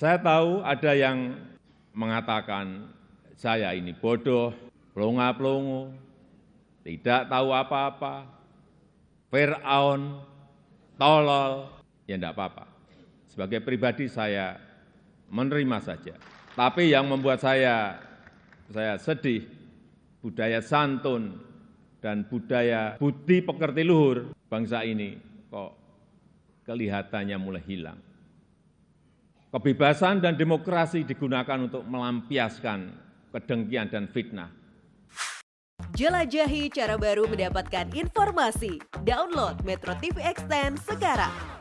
Saya tahu ada yang mengatakan saya ini bodoh, pelongo-pelongo, tidak tahu apa-apa, Fir'aun, tolol, ya enggak apa-apa. Sebagai pribadi saya menerima saja. Tapi yang membuat saya sedih, budaya santun dan budaya budi pekerti luhur bangsa ini kok kelihatannya mulai hilang. Kebebasan dan demokrasi digunakan untuk melampiaskan kedengkian dan fitnah. Jelajahi cara baru mendapatkan informasi. Download Metro TV Extend sekarang.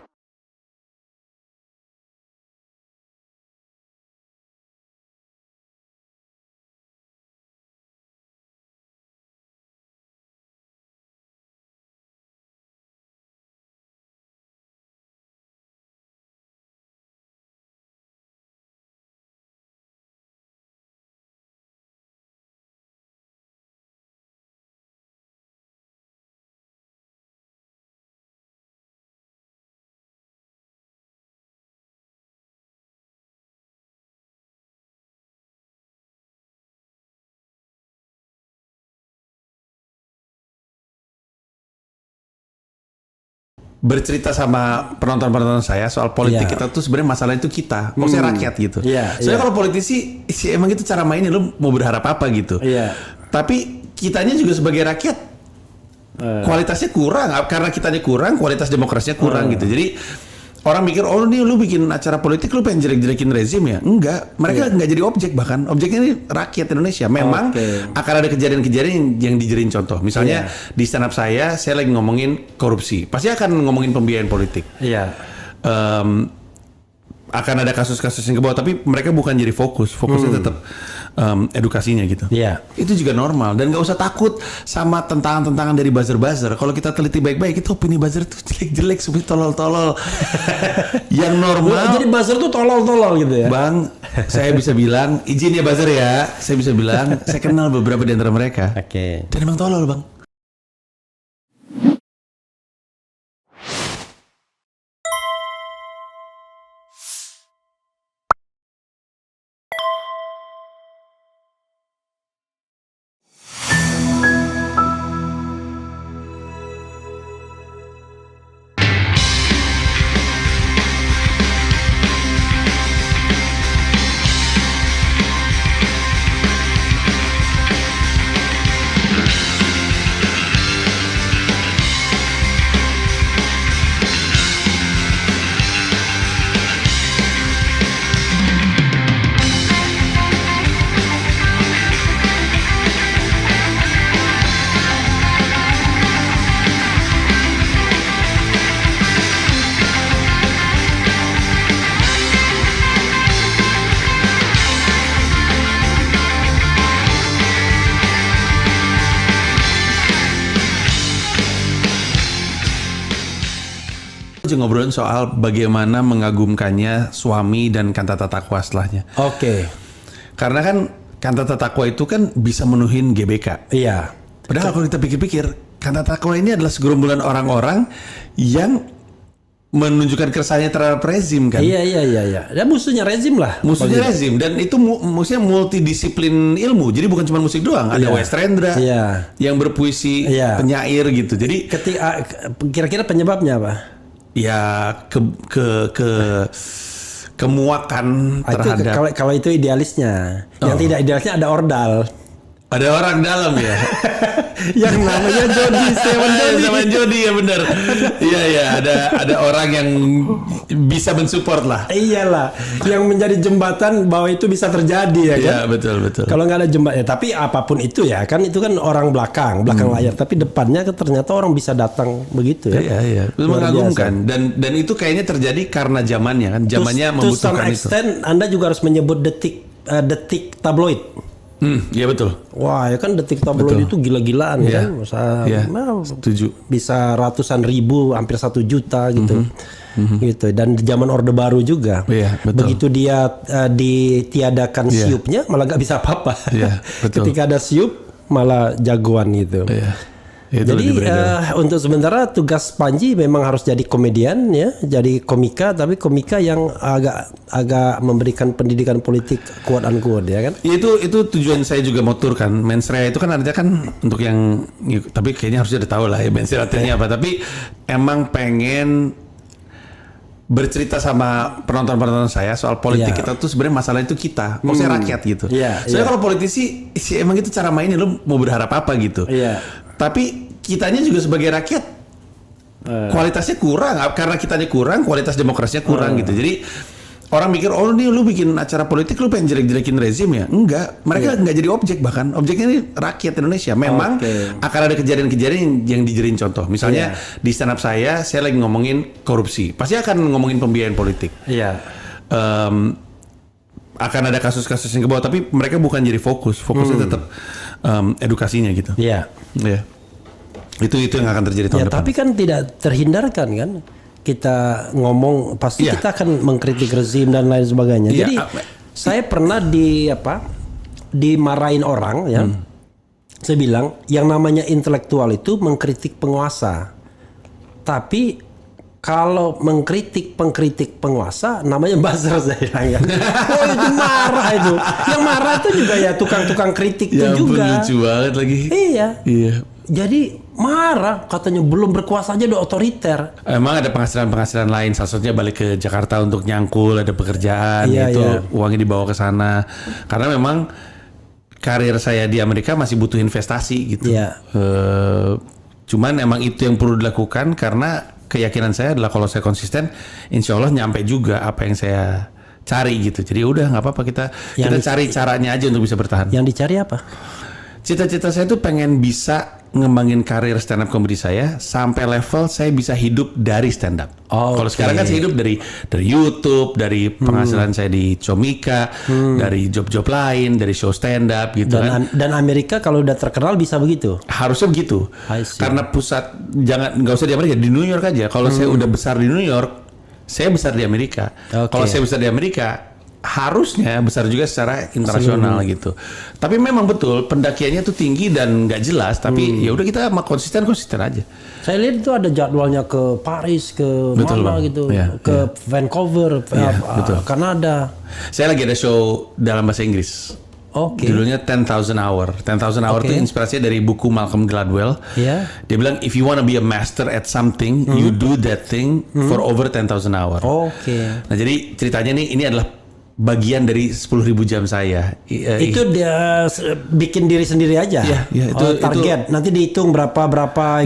Bercerita sama penonton-penonton saya soal politik kita tuh sebenarnya masalah itu kita, maksudnya rakyat gitu. Soalnya kalau politisi sih emang itu cara mainnya, lu mau berharap apa gitu. Tapi kitanya juga sebagai rakyat kualitasnya kurang, karena kitanya kurang, kualitas demokrasinya kurang gitu. Jadi orang mikir, oh nih lu bikin acara politik lu pengen jelek-jelekin rezim ya? Enggak, mereka nggak jadi objek, bahkan objeknya ini rakyat Indonesia. Memang akan ada kejadian-kejadian yang dijadiin contoh. Misalnya di stand up saya lagi ngomongin korupsi, pasti akan ngomongin pembiayaan politik. Akan ada kasus-kasus yang ke bawah, tapi mereka bukan jadi fokusnya tetap edukasinya gitu. Itu juga normal, dan nggak usah takut sama tentangan-tentangan dari buzzer-buzzer. Kalau kita teliti baik-baik, itu opini buzzer itu jelek-jelek, seperti tolol-tolol. Yang normal. Jadi buzzer tuh tolol-tolol gitu ya. Bang, saya bisa bilang, izin ya buzzer ya, saya bisa bilang, saya kenal beberapa di antara mereka. Dan emang tolol bang. Ngobrolin soal bagaimana mengagumkannya suami dan kantata takwa setelahnya. Karena kan kantata takwa itu kan bisa menuhin GBK. Padahal kalau kita pikir-pikir, kantata takwa ini adalah segerombolan orang-orang yang menunjukkan keresahannya terhadap rezim kan. Dan musuhnya rezim lah. Musuhnya rezim, dan itu maksudnya multidisiplin ilmu. Jadi bukan cuma musik doang, ada West Rendra yang berpuisi, penyair gitu. Jadi kira-kira penyebabnya apa? Ya kemuakan terhadap kalau itu idealisnya. Yang tidak idealisnya ada ordal. Ada orang dalam ya. Yang namanya Jody, Seven Jody ya benar. Iya ada orang yang bisa mensupport lah. Iyalah, yang menjadi jembatan bahwa itu bisa terjadi ya kan. Iya betul. Kalau nggak ada jembatan, tapi apapun itu ya kan, itu kan orang belakang layar, tapi depannya kan ternyata orang bisa datang begitu ya. Iya. Itu mengagumkan, dan itu kayaknya terjadi karena zamannya kan, zamannya membutuhkan itu. To some extent, Anda juga harus menyebut detik tabloid. Iya betul. Wah ya kan detik tabloid itu gila-gilaan kan, setuju. Bisa ratusan ribu, hampir 1 juta gitu. Gitu. Dan zaman Orde Baru juga. Begitu dia ditiadakan siupnya, malah nggak bisa apa-apa. Ketika ada siup, malah jagoan gitu. Jadi untuk sementara tugas Panji memang harus jadi komedian ya, jadi komika, tapi komika yang agak memberikan pendidikan politik quote unquote ya kan? Itu tujuan saya juga mau tur kan. Mens rea itu kan artinya kan untuk yang, tapi kayaknya harusnya udah tahu lah ya mens rea artinya apa. Tapi emang pengen bercerita sama penonton-penonton saya soal politik kita tuh sebenarnya masalah itu kita, maksudnya rakyat gitu. Soalnya kalau politisi emang itu cara mainnya, lu mau berharap apa gitu. Tapi kitanya juga sebagai rakyat kualitasnya kurang, karena kitanya kurang, kualitas demokrasinya kurang gitu. Jadi orang mikir, oh nih lu bikin acara politik lu pengen jelek-jelekin rezim ya? Enggak, mereka nggak jadi objek, bahkan objeknya ini rakyat Indonesia. Memang akan ada kejadian-kejadian yang dijerin contoh. Misalnya di stand up saya lagi ngomongin korupsi, pasti akan ngomongin pembiayaan politik. Akan ada kasus-kasus yang ke bawah, tapi mereka bukan jadi fokusnya tetap edukasinya gitu. Itu yang akan terjadi tahun depan. Tapi kan tidak terhindarkan kan, kita ngomong pasti kita akan mengkritik rezim dan lain sebagainya. Jadi saya pernah dimarahin orang ya. Saya bilang yang namanya intelektual itu mengkritik penguasa. Tapi kalau mengkritik pengkritik penguasa namanya buzzer, saya bilang. Oh itu marah itu. Yang marah itu juga ya tukang-tukang kritik itu juga. Lucu banget lagi. Iya. Jadi marah, katanya belum berkuasa aja udah otoriter. Emang ada penghasilan lain, salah satunya balik ke Jakarta untuk nyangkul, ada pekerjaan, uangnya dibawa ke sana. Karena memang karir saya di Amerika masih butuh investasi gitu. Cuman emang itu yang perlu dilakukan karena keyakinan saya adalah kalau saya konsisten, insya Allah nyampe juga apa yang saya cari gitu. Jadi udah nggak apa-apa, kita cari caranya aja untuk bisa bertahan. Yang dicari apa? Cita-cita saya tuh pengen bisa ngembangin karir stand up comedy saya sampai level saya bisa hidup dari stand up. Kalau sekarang kan saya hidup dari YouTube, dari penghasilan saya di Comika, dari job-job lain, dari show stand up gitu Dan Amerika kalau udah terkenal bisa begitu? Harusnya begitu. Karena pusat nggak usah di Amerika, di New York aja. Kalau saya udah besar di New York, saya besar di Amerika. Kalau saya besar di Amerika, harusnya besar juga secara internasional gitu. Tapi memang betul pendakiannya tuh tinggi dan nggak jelas. Tapi ya udah kita konsisten aja. Saya lihat itu ada jadwalnya ke Paris, ke mana gitu, ke Vancouver, Kanada. Saya lagi ada show dalam bahasa Inggris. Judulnya 10,000 Hour. 10,000 Hour itu inspirasinya dari buku Malcolm Gladwell. Dia bilang if you wanna be a master at something, you do that thing for over 10,000 hour. Nah jadi ceritanya ini adalah bagian dari 10.000 jam saya. Itu dia bikin diri sendiri aja. Itu target. Nanti dihitung berapa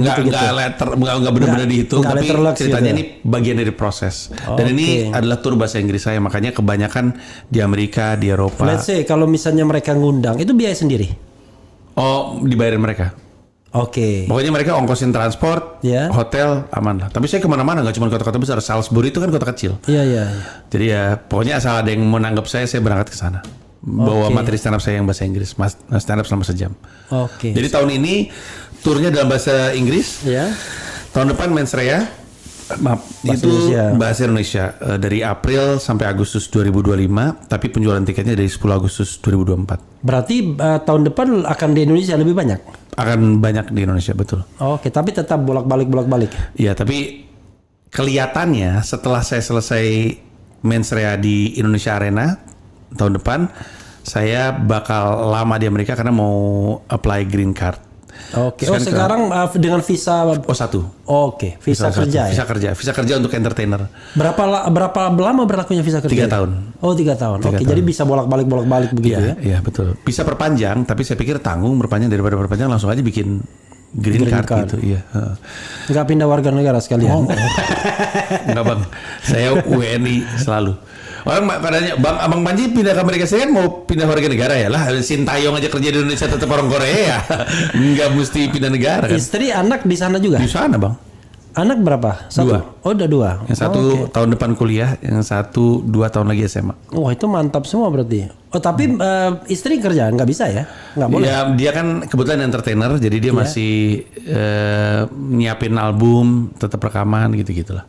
gitu. Enggak benar-benar dihitung, tapi ceritanya ini bagian dari proses. Dan ini adalah tur bahasa Inggris saya, makanya kebanyakan di Amerika, di Eropa. Let's say kalau misalnya mereka ngundang, itu biaya sendiri. Dibayarin mereka. Pokoknya mereka ongkosin transport, hotel, aman lah. Tapi saya kemana-mana, nggak cuma kota-kota besar. Salisbury itu kan kota kecil. Jadi ya, pokoknya asal ada yang mau nanggap saya berangkat ke sana. Bawa materi stand up saya yang bahasa Inggris, stand up selama sejam. Jadi tahun ini turnya dalam bahasa Inggris. Tahun depan mens rea, bahasa Indonesia dari April sampai Agustus 2025. Tapi penjualan tiketnya dari 10 Agustus 2024. Berarti tahun depan akan di Indonesia lebih banyak? Akan banyak di Indonesia, betul. Tapi tetap bolak-balik. Iya, tapi kelihatannya setelah saya selesai mens rea di Indonesia Arena tahun depan, saya bakal lama di Amerika karena mau apply green card. Sekarang dengan visa O1. Visa kerja. Visa kerja untuk entertainer. Berapa lama berlakunya visa kerja? 3 tahun. 3 tahun. Jadi bisa bolak-balik begitu ya? Iya, betul. Bisa perpanjang, tapi saya pikir tanggung perpanjang daripada perpanjang langsung aja bikin green card gitu. Iya. Nggak pindah warga negara sekalian? Enggak bang, saya WNI selalu. Orang katanya, Abang Panji pindah ke Amerika Serikat mau pindah warga negara ya lah. Sintayong aja kerja di Indonesia tetap orang Korea. Nggak mesti pindah negara kan. Istri, anak di sana juga? Di sana bang. Anak berapa? 1? Udah 2. Yang satu tahun depan kuliah, yang satu 2 tahun lagi SMA. Itu mantap semua berarti. Tapi istri kerja nggak bisa ya? Nggak boleh? Ya dia kan kebetulan entertainer, jadi dia masih nyiapin album, tetap rekaman gitu-gitulah.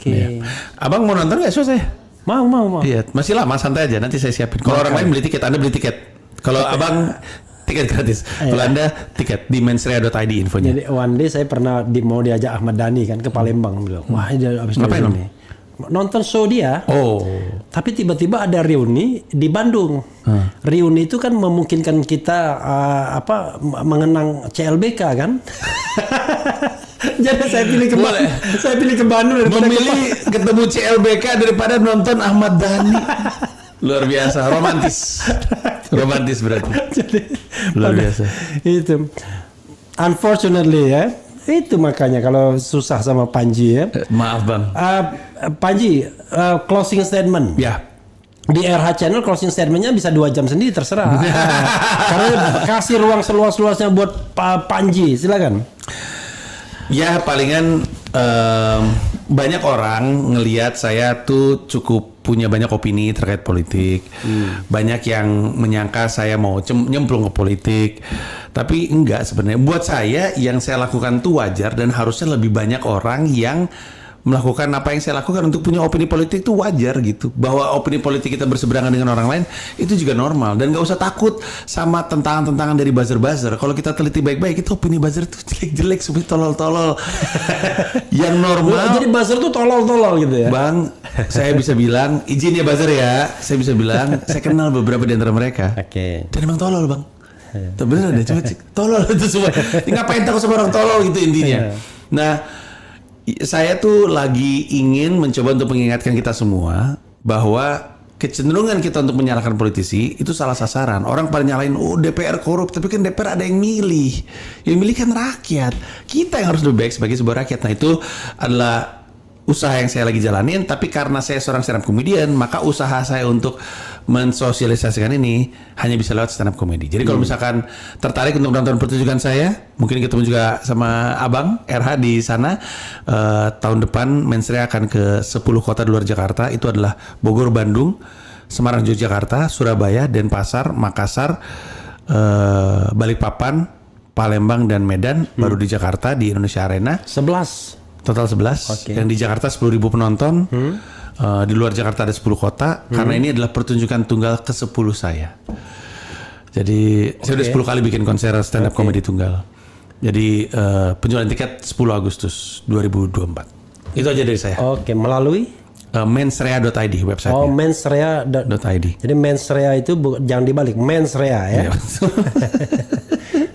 Ya. Abang mau nonton nggak show saya? Mau. Iya, masih lama, santai aja. Nanti saya siapin. Kalau orang lain beli tiket, Anda beli tiket. Kalau abang tiket gratis. Kalau Anda tiket di mensrea.id infonya. Jadi one day saya pernah mau diajak Ahmad Dhani kan ke Palembang, bilang, wah dia habis ini nonton show dia. Tapi tiba-tiba ada reuni di Bandung. Reuni itu kan memungkinkan kita mengenang CLBK kan. Jadi saya pilih ke Bandung daripada memilih ketemu CLBK daripada nonton Ahmad Dhani. Luar biasa, romantis berarti. Jadi, luar biasa. Itu unfortunately ya. Itu makanya kalau susah sama Panji ya. Maaf Bang. Panji, closing statement. Ya. Di RH Channel closing statementnya bisa 2 jam sendiri terserah. Karena kasih ruang seluas-luasnya buat Panji, silakan. Ya palingan banyak orang ngelihat saya tuh cukup punya banyak opini terkait politik. Banyak yang menyangka saya mau nyemplung ke politik. Tapi enggak sebenarnya. Buat saya yang saya lakukan tuh wajar dan harusnya lebih banyak orang yang melakukan apa yang saya lakukan untuk punya opini politik itu wajar gitu. Bahwa opini politik kita berseberangan dengan orang lain itu juga normal dan nggak usah takut sama tentangan-tentangan dari buzzer-buzzer. Kalau kita teliti baik-baik itu opini buzzer itu jelek-jelek, seperti tolol-tolol. Yang normal. Jadi buzzer tuh tolol-tolol gitu ya. Bang, saya bisa bilang izin ya buzzer ya. Saya bisa bilang saya kenal beberapa di antara mereka. Oke. Dan emang tolol bang. Bener deh, cuma tolol itu semua. Ngapain takut sama orang tolol gitu intinya. Nah. Saya tuh lagi ingin mencoba untuk mengingatkan kita semua bahwa kecenderungan kita untuk menyalahkan politisi itu salah sasaran. Orang pada nyalain, DPR korup, tapi kan DPR ada yang milih. Yang milih kan rakyat. Kita yang harus lebih baik sebagai sebuah rakyat. Nah itu adalah usaha yang saya lagi jalanin, tapi karena saya seorang stand up comedian, maka usaha saya untuk mensosialisasikan ini hanya bisa lewat stand up comedy. Jadi kalau misalkan tertarik untuk nonton pertunjukan saya, mungkin ketemu juga sama Abang RH di sana. Tahun depan Mensrea akan ke 10 kota di luar Jakarta. Itu adalah Bogor, Bandung, Semarang, Yogyakarta, Surabaya, Denpasar, Makassar, Balikpapan, Palembang, dan Medan. Baru di Jakarta di Indonesia Arena 11. Total 11. Yang di Jakarta 10.000 penonton. Di luar Jakarta ada 10 kota. Karena ini adalah pertunjukan tunggal ke-10 saya. Jadi saya udah 10 kali bikin konser stand up comedy tunggal. Jadi penjualan tiket 10 Agustus 2024. Itu aja dari saya. Oke, melalui mensrea.id website-nya. mensrea.id. Jadi Mensrea itu jangan dibalik, Mensrea ya.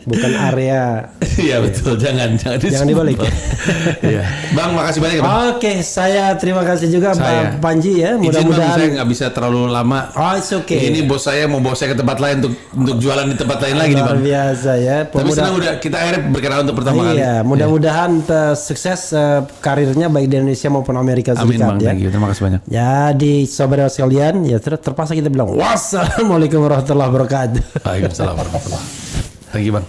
Bukan area. Iya betul, jangan dibalik. Iya. Bang, makasih banyak ya, Bang. Oke, saya terima kasih juga Pak Panji ya. Mudah-mudahan saya nggak bisa terlalu lama. It's okay. Ini bos saya mau bawa saya ke tempat lain untuk jualan di tempat lain lagi nih, Bang. Luar biasa ya. Tapi senang udah kita akhirnya berkenalan untuk pertama kali. Iya, mudah-mudahan sukses karirnya baik di Indonesia maupun Amerika Serikat. Amin Bang, ya. terima kasih banyak. Ya, di saudara sekalian, ya terpaksa kita bilang wassalamualaikum warahmatullahi wabarakatuh. Waalaikumsalam warahmatullahi wabarakatuh. Thank you Bang.